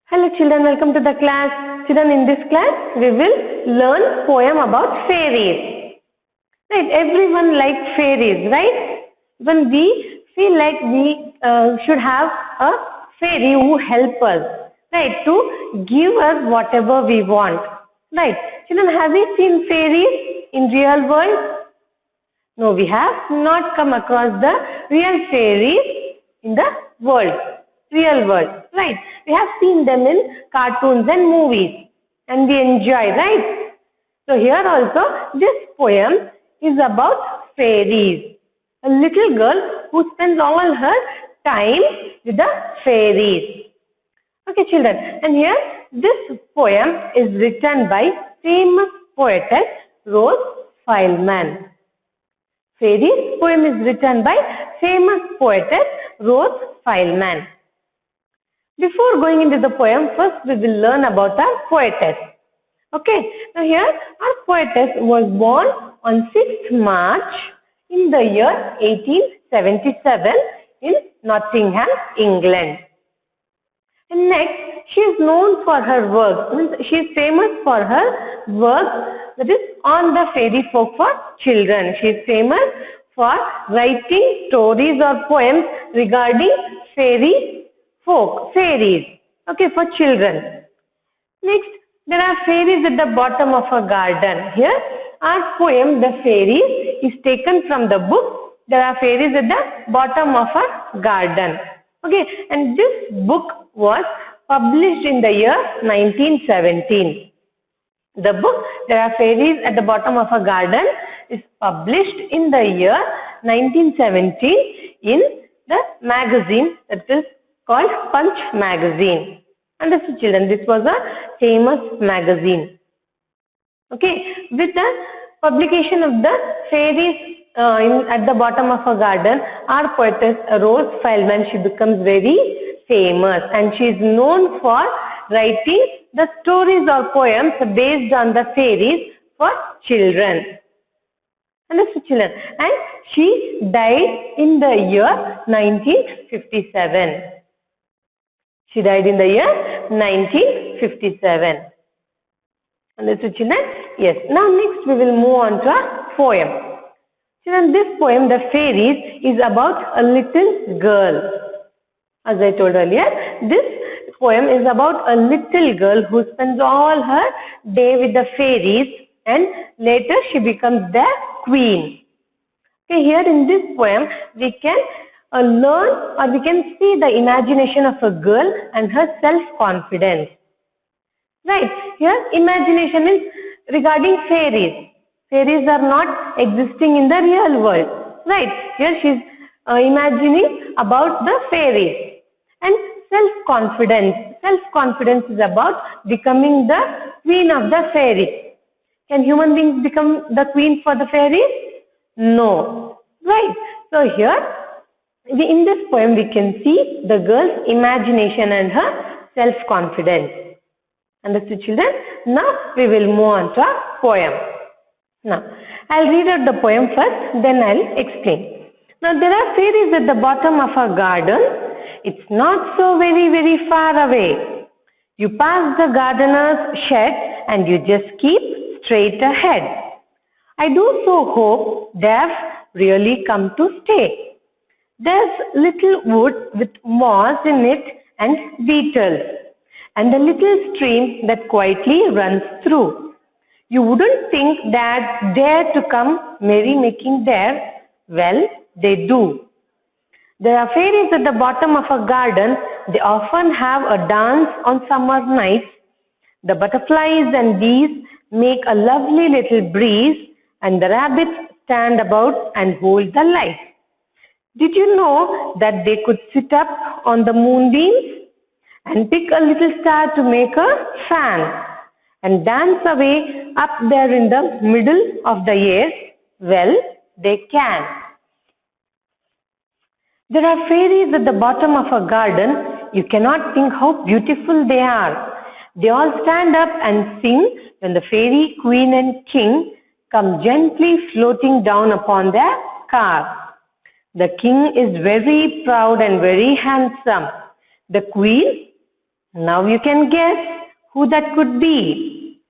Hello children, welcome to the class. Children, in this class we will learn poem about fairies. Right, everyone likes fairies, right? When we feel like we should have a fairy who help us, right, to give us whatever we want. Right, children, have you seen fairies in real world? No, we have not come across the real fairies in the real world, right? We have seen them in cartoons and movies and we enjoy, right? So here also this poem is about fairies. A little girl who spends all her time with the fairies. Okay children, and here this poem is written by famous poetess Rose Feilman. Fairies poem is written by famous poetess Rose Feilman. Before going into the poem, first we will learn about our poetess. Okay, now here our poetess was born on 6th March in the year 1877 in Nottingham, England. And next, she is known for her work. She is famous for her work that is on the fairy folk for children. She is famous for writing stories or poems regarding fairies, okay, for children. Next, there are fairies at the bottom of a garden. Here, our poem, The Fairies, is taken from the book. There are fairies at the bottom of a garden. Okay, and this book was published in the year 1917. The book, There Are Fairies at the Bottom of a Garden, is published in the year 1917 in the magazine that is called Punch magazine. Understood children, this was a famous magazine. Okay, with the publication of the fairies at the bottom of a garden, our poetess Rose Feilman, she becomes very famous and she is known for writing the stories or poems based on the fairies for children. Understood children? And she died in the year 1957. She died in the year 1957. Understood children? Yes. Now next we will move on to our poem. Children, this poem, The Fairies, is about a little girl. As I told earlier, this poem is about a little girl who spends all her day with the fairies and later she becomes their queen. Okay, here in this poem, we can learn or we can see the imagination of a girl and her self-confidence. Right, here imagination is regarding fairies. Fairies are not existing in the real world. Right, here she is imagining about the fairies. And self-confidence. Self-confidence is about becoming the queen of the fairies. Can human beings become the queen for the fairies? No. Right. So here, in this poem, we can see the girl's imagination and her self-confidence. Understood children? Now we will move on to our poem. Now, I'll read out the poem first, then I'll explain. Now, there are fairies at the bottom of a garden. It's not so very far away. You pass the gardener's shed and you just keep straight ahead. I do so hope they've really come to stay. There's little wood with moss in it and beetles, and a little stream that quietly runs through. You wouldn't think that dare to come merry-making there. Well, they do. There are fairies at the bottom of a garden. They often have a dance on summer nights. The butterflies and bees make a lovely little breeze, and the rabbits stand about and hold the light. Did you know that they could sit up on the moonbeams and pick a little star to make a fan and dance away up there in the middle of the air? Well, they can. There are fairies at the bottom of a garden. You cannot think how beautiful they are. They all stand up and sing when the fairy queen and king come gently floating down upon their car. The king is very proud and very handsome. The queen Now you can guess who that could be.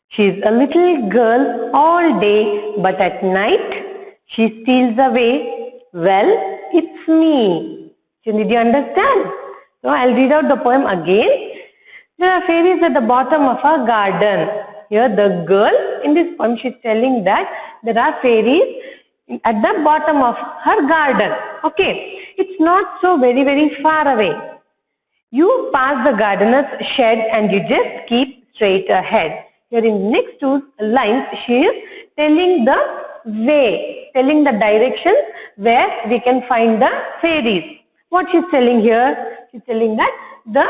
She's a little girl all day, but at night she steals away. Well, it's me. So did you understand? So I'll read out the poem again. There are fairies at the bottom of a garden. Here the girl in this poem, she's telling that there are fairies at the bottom of her garden. Okay, it's not so very far away. You pass the gardener's shed and you just keep straight ahead. Here in next two lines, she is telling the way, telling the direction where we can find the fairies. What she's telling here? She's telling that the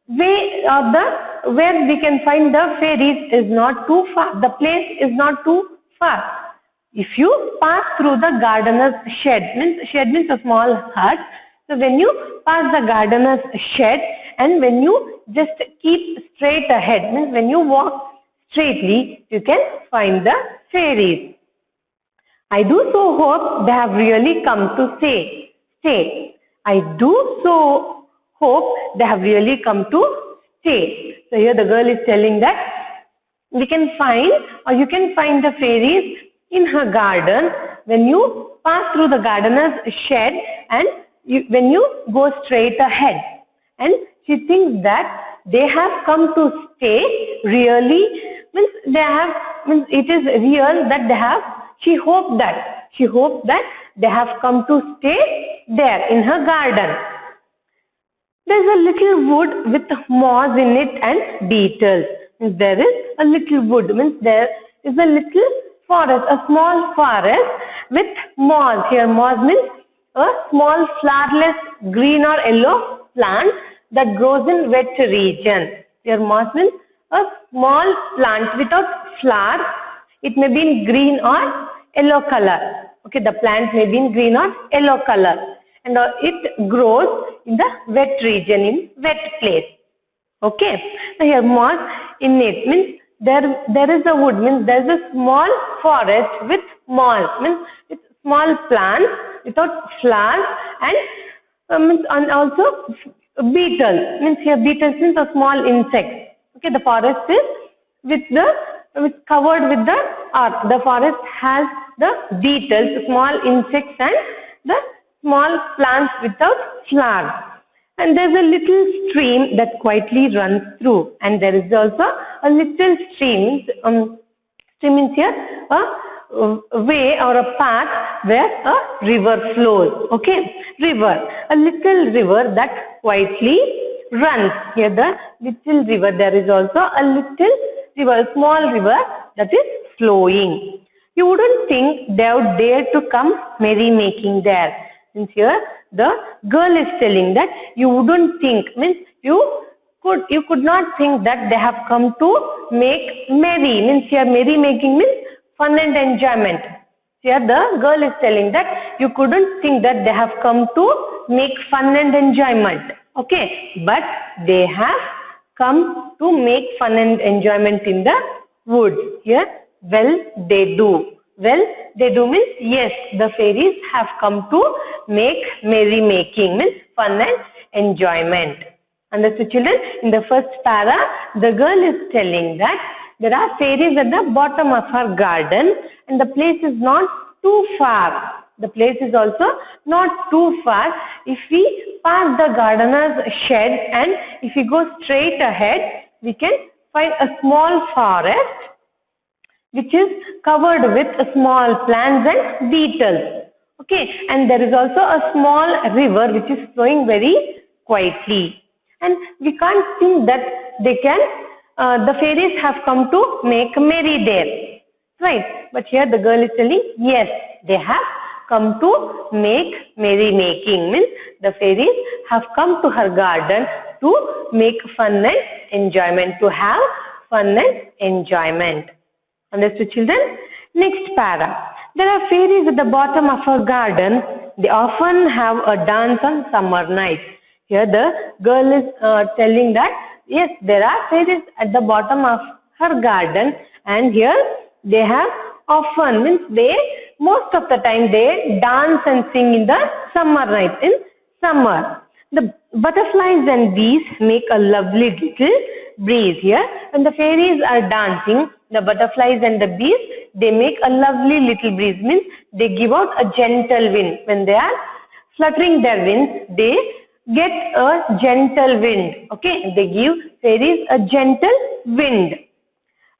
way or the where we can find the fairies is not too far. The place is not too far. If you pass through the gardener's shed means a small hut. So when you pass the gardener's shed and when you just keep straight ahead, means when you walk straightly, you can find the fairies. I do so hope they have really come to stay. I do so hope they have really come to stay. So here the girl is telling that we can find or you can find the fairies in her garden when you pass through the gardener's shed and when you go straight ahead. And she thinks that they have come to stay really, means it is real that they have, she hoped that they have come to stay there in her garden. There's a little wood with moss in it and beetles. There is a little wood, means there is a little forest, a small forest with moss. Here moss means a small flowerless green or yellow plant that grows in wet region. Here moss means a small plant without flowers. It may be in green or yellow color. Okay, the plant may be in green or yellow color. And it grows in the wet region, in wet place. Okay, now here moss in it means there is a wood, means there is a small forest with moss, means with small plants without flowers and also beetles, means here beetles means a small insect. Okay, the forest is covered with the earth. The forest has the beetles, small insects and the small plants without flowers. And there's a little stream that quietly runs through. And there is also a little stream. Stream means here a way or a path where a river flows. Okay, river. A little river that quietly runs. Here the little river. There is also a little river, a small river that is flowing. You wouldn't think they would dare to come merrymaking there. Since here the girl is telling that you wouldn't think, means you could not think that they have come to make merry, means here merry making means fun and enjoyment. Here the girl is telling that you couldn't think that they have come to make fun and enjoyment. Okay, but they have come to make fun and enjoyment in the woods. Here, well they do. Well, they do means yes, the fairies have come to make merrymaking, means fun and enjoyment. Understood, children? In the first para, the girl is telling that there are fairies at the bottom of her garden and the place is not too far. The place is also not too far. If we pass the gardener's shed and if we go straight ahead, we can find a small forest which is covered with small plants and beetles. Okay, and there is also a small river which is flowing very quietly. And we can't think that they can, the fairies have come to make merry there. Right, but here the girl is telling, yes, they have come to make merrymaking, means the fairies have come to her garden to make fun and enjoyment, to have fun and enjoyment. Understood, children? Next para. There are fairies at the bottom of her garden. They often have a dance on summer nights. Here the girl is telling that yes, there are fairies at the bottom of her garden, and here they have often, means most of the time they dance and sing in the summer nights, in summer. The butterflies and bees make a lovely little breeze here. When the fairies are dancing, the butterflies and the bees, they make a lovely little breeze, means they give out a gentle wind. When they are fluttering their wings, they get a gentle wind. Okay, they give fairies a gentle wind.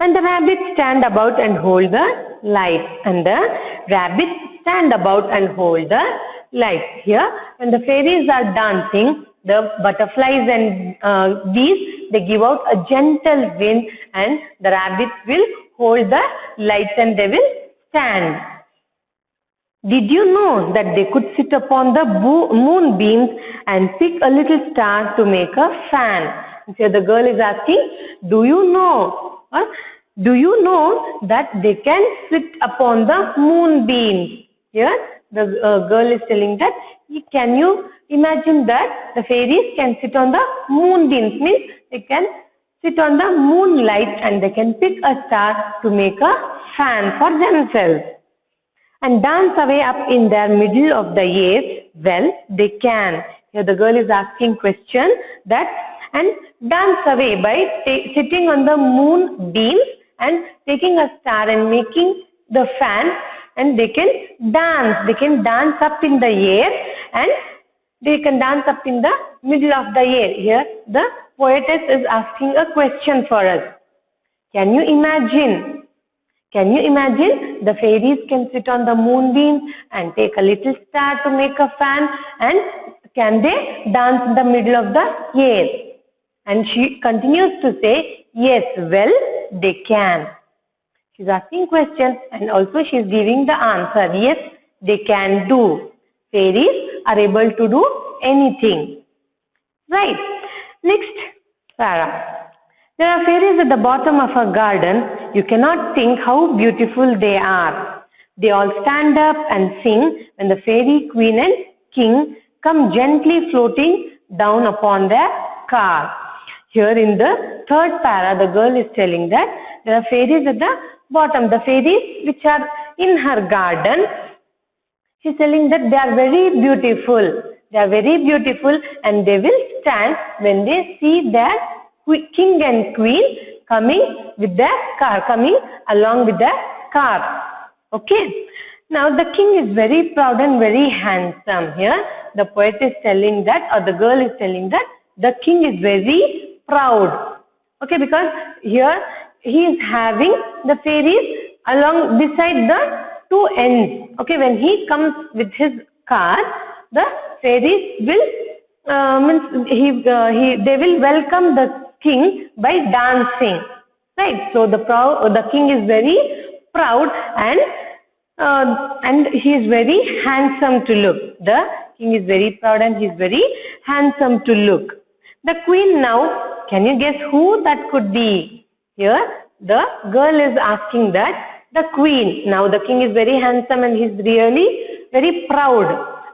And the rabbits stand about and hold the light. And the rabbits stand about and hold the light. Here, when the fairies are dancing, the butterflies and bees, they give out a gentle wind, and the rabbits will hold the lights and they will stand. Did you know that they could sit upon the moonbeams and pick a little star to make a fan? So the girl is asking, do you know? Do you know that they can sit upon the moonbeams? Here the girl is telling that, can you imagine that the fairies can sit on the moonbeams, means they can sit on the moonlight and they can pick a star to make a fan for themselves. And dance away up in their middle of the air? Well, they can. Here the girl is asking question that, and dance away by sitting on the moonbeams and taking a star and making the fan, and they can dance up in the air, and they can dance up in the middle of the air. Here the poetess is asking a question for us. Can you imagine the fairies can sit on the moonbeams and take a little star to make a fan, and can they dance in the middle of the air? And she continues to say, yes, well, they can. She's asking questions and also she's giving the answer. Yes, they can do. Fairies are able to do anything. Right. Next, Sarah. There are fairies at the bottom of a garden. You cannot think how beautiful they are. They all stand up and sing when the fairy queen and king come gently floating down upon their car. Here in the third para, the girl is telling that there are fairies at the bottom, the fairies which are in her garden. She is telling that they are very beautiful. They are very beautiful and they will stand when they see their king and queen coming with their car, coming along with their car. Okay. Now the king is very proud and very handsome. Here the poet is telling that, or the girl is telling that the king is very proud. Okay, because here he is having the fairies along beside the two ends. Okay, when he comes with his car, the fairies will they will welcome the king by dancing. Right. So the king is very proud and he is very handsome to look. The king is very proud and he is very handsome to look. The queen now, can you guess who that could be? Here the girl is asking that the queen. Now the king is very handsome and he is really very proud.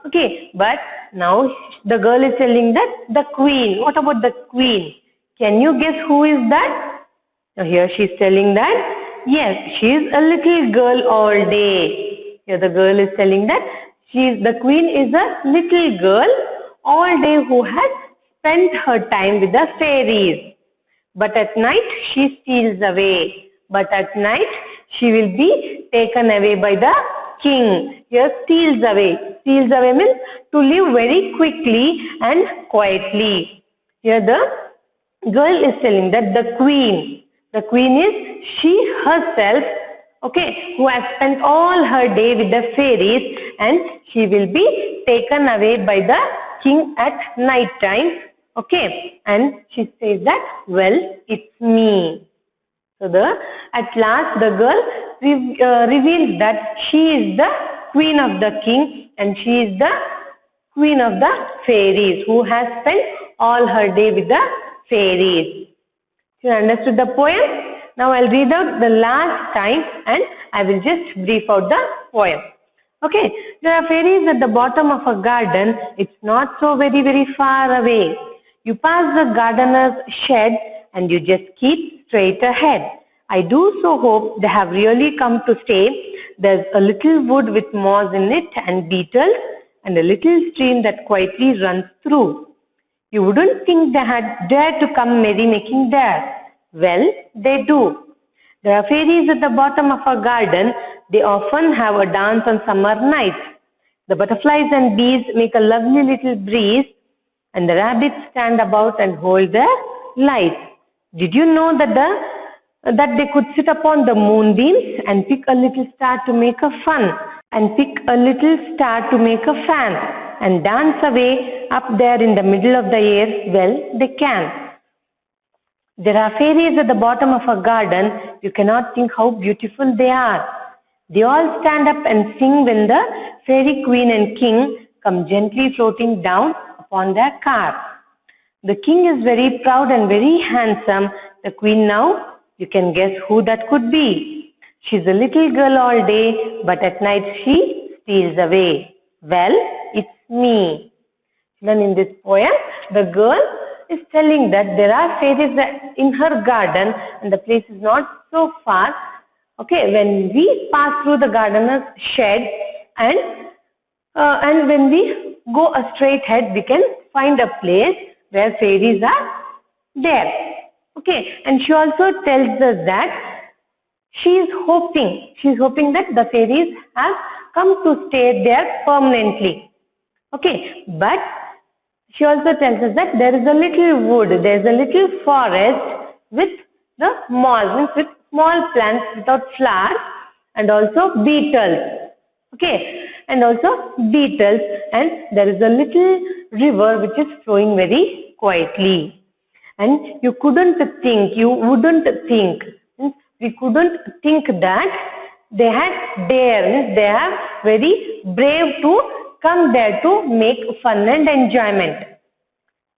Okay, but now the girl is telling that the queen. What about the queen? Can you guess who is that? Now here she is telling that, yes, she is a little girl all day. Here the girl is telling that the queen is a little girl all day who has spent her time with the fairies. But at night she steals away. But at night she will be taken away by the king. Here steals away. Steals away means to live very quickly and quietly. Here the girl is telling that the queen is she herself, okay, who has spent all her day with the fairies, and she will be taken away by the king at night time. Okay, and she says that, well, it's me. So at last the girl reveals that she is the queen of the king and she is the queen of the fairies who has spent all her day with the fairies. You understood the poem? Now I'll read out the last time and I will just brief out the poem. Okay, there are fairies at the bottom of a garden. It's not so very far away. You pass the gardener's shed and you just keep straight ahead. I do so hope they have really come to stay. There's a little wood with moss in it and beetles and a little stream that quietly runs through. You wouldn't think they had dared to come merrymaking there. Well, they do. There are fairies at the bottom of our garden. They often have a dance on summer nights. The butterflies and bees make a lovely little breeze, and the rabbits stand about and hold their lights. Did you know that they could sit upon the moonbeams and pick a little star to make a fun, and pick a little star to make a fan, and dance away up there in the middle of the air? Well, they can. There are fairies at the bottom of a garden. You cannot think how beautiful they are. They all stand up and sing when the fairy queen and king come gently floating down upon their car. The king is very proud and very handsome. The queen now, you can guess who that could be. She's a little girl all day, but at night she steals away. Well, it's me. Then in this poem, the girl is telling that there are fairies in her garden and the place is not so far. Okay, when we pass through the gardener's shed and when we go a straight ahead, we can find a place where fairies are there. Okay, and she also tells us that she is hoping that the fairies have come to stay there permanently. Okay, but she also tells us that there is a little wood, there is a little forest with the moss, with small plants without flowers, and also beetles. Okay, and also beetles, and there is a little river which is flowing very quietly. And you wouldn't think that they had dare, they are very brave to come there to make fun and enjoyment.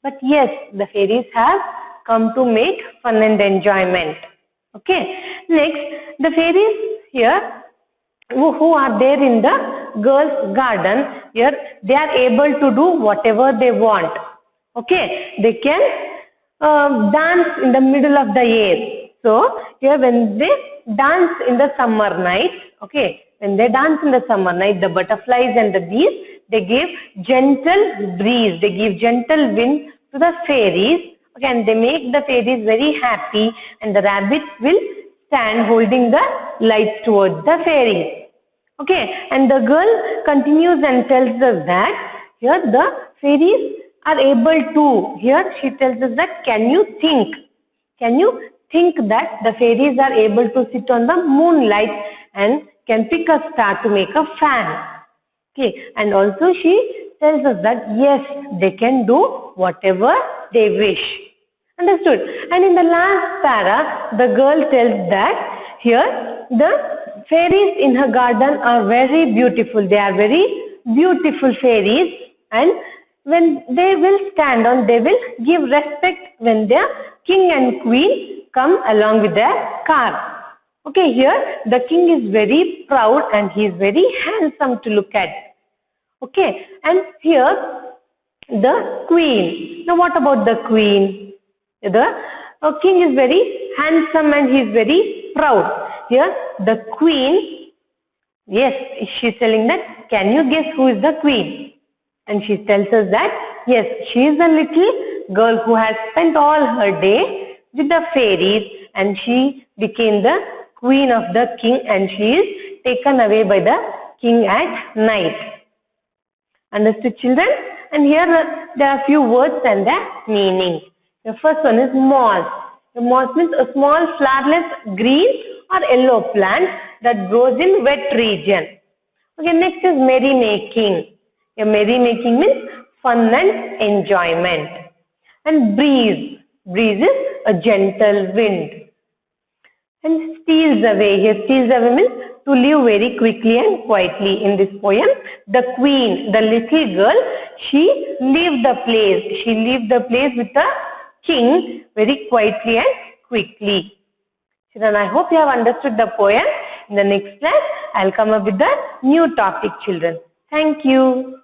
But yes, the fairies have come to make fun and enjoyment. Okay, next, the fairies here who are there in the girls' garden, here they are able to do whatever they want. Okay, they can dance in the middle of the air. So here when they dance in the summer night, okay, when they dance in the summer night, the butterflies and the bees, they give gentle breeze, they give gentle wind to the fairies, okay, and they make the fairies very happy, and the rabbits will stand holding the lights towards the fairies. Okay, and the girl continues and tells us that here the fairies are able to, here she tells us that can you think that the fairies are able to sit on the moonlight and can pick a star to make a fan. Okay, and also she tells us that yes, they can do whatever they wish. Understood? And in the last para, the girl tells that here the fairies in her garden are very beautiful. They are very beautiful fairies, and when they will stand on, they will give respect when their king and queen come along with their car. Okay, here the king is very proud and he is very handsome to look at. Okay, and here the queen. Now what about the queen? The king is very handsome and he is very proud. Here the queen, yes, she is telling that can you guess who is the queen? And she tells us that yes, she is a little girl who has spent all her day with the fairies, and she became the queen of the king, and she is taken away by the king at night. Understood, children? And here there are a few words and their meaning. The first one is moss. The moss means a small flowerless green or yellow plant that grows in wet region. Okay, next is merrymaking. Merrymaking means fun and enjoyment. And breeze. Breeze is a gentle wind. And steals away. Here steals away means to leave very quickly and quietly. In this poem, the queen, the little girl, she left the place. She left the place with the king very quietly and quickly. Children, I hope you have understood the poem. In the next class, I will come up with the new topic, children. Thank you.